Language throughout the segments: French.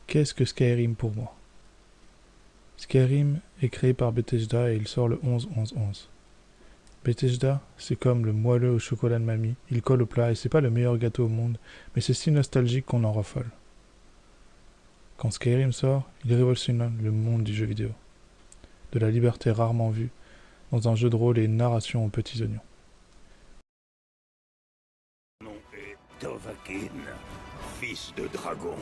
Qu'est-ce que Skyrim pour moi? Skyrim est créé par Bethesda et il sort le 11-11-11. Bethesda, c'est comme le moelleux au chocolat de mamie, il colle au plat et c'est pas le meilleur gâteau au monde, mais c'est si nostalgique qu'on en raffole. Quand Skyrim sort, il révolutionne le monde du jeu vidéo. De la liberté rarement vue, dans un jeu de rôle et une narration aux petits oignons. Mon nom est Dovahkiin, fils de dragon.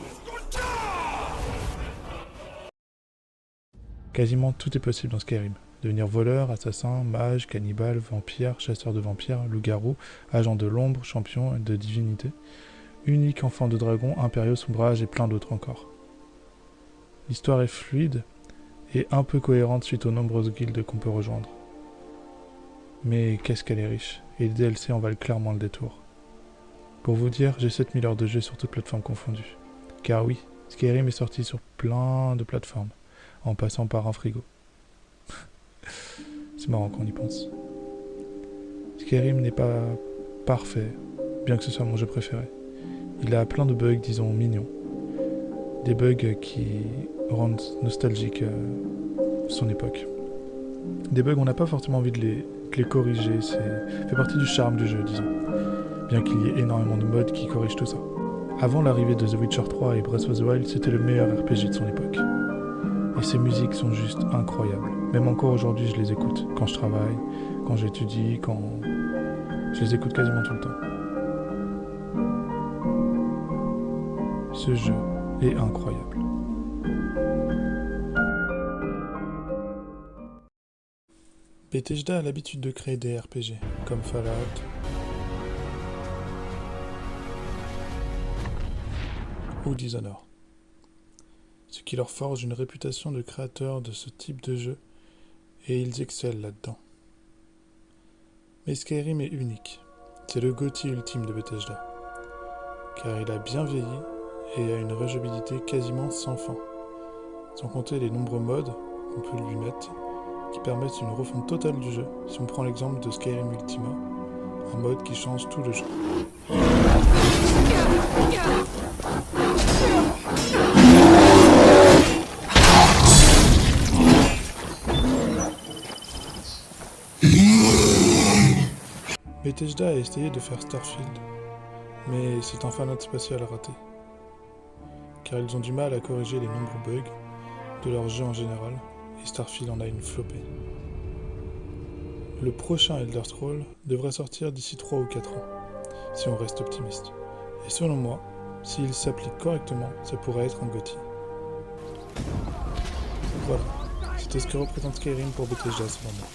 Quasiment tout est possible dans Skyrim. Devenir voleur, assassin, mage, cannibale, vampire, chasseur de vampires, loup-garou, agent de l'ombre, champion de divinité, unique enfant de dragon, impériaux, sombrage et plein d'autres encore. L'histoire est fluide et un peu cohérente suite aux nombreuses guildes qu'on peut rejoindre. Mais qu'est-ce qu'elle est riche, et les DLC en valent clairement le détour. Pour vous dire, j'ai 7000 heures de jeu sur toutes plateformes confondues. Car oui, Skyrim est sorti sur plein de plateformes, en passant par un frigo. C'est marrant qu'on y pense. Skyrim n'est pas parfait, bien que ce soit mon jeu préféré. Il a plein de bugs, disons, mignons. Des bugs qui rendent nostalgique son époque. Des bugs, on n'a pas forcément envie de les corriger, ça fait partie du charme du jeu, disons. Bien qu'il y ait énormément de mods qui corrigent tout ça. Avant l'arrivée de The Witcher 3 et Breath of the Wild, c'était le meilleur RPG de son époque. Et ses musiques sont juste incroyables. Même encore aujourd'hui, je les écoute. Quand je travaille, quand j'étudie, quand... Je les écoute quasiment tout le temps. Ce jeu est incroyable. Bethesda a l'habitude de créer des RPG, comme Fallout, ou Dishonored. Ce qui leur forge une réputation de créateurs de ce type de jeu, et ils excellent là-dedans. Mais Skyrim est unique. C'est le GOTY ultime de Bethesda, car il a bien vieilli et a une rejouabilité quasiment sans fin, sans compter les nombreux mods qu'on peut lui mettre, qui permettent une refonte totale du jeu, si on prend l'exemple de Skyrim Ultima, un mode qui change tout le jeu. Bethesda a essayé de faire Starfield, mais c'est un fanat spatial raté, car ils ont du mal à corriger les nombreux bugs de leur jeu en général, et Starfield en a une flopée. Le prochain Elder Scrolls devrait sortir d'ici 3 ou 4 ans, si on reste optimiste. Et selon moi, s'il s'applique correctement, ça pourrait être un GOTY. Voilà, c'était ce que représente Skyrim pour Bethesda selon moi.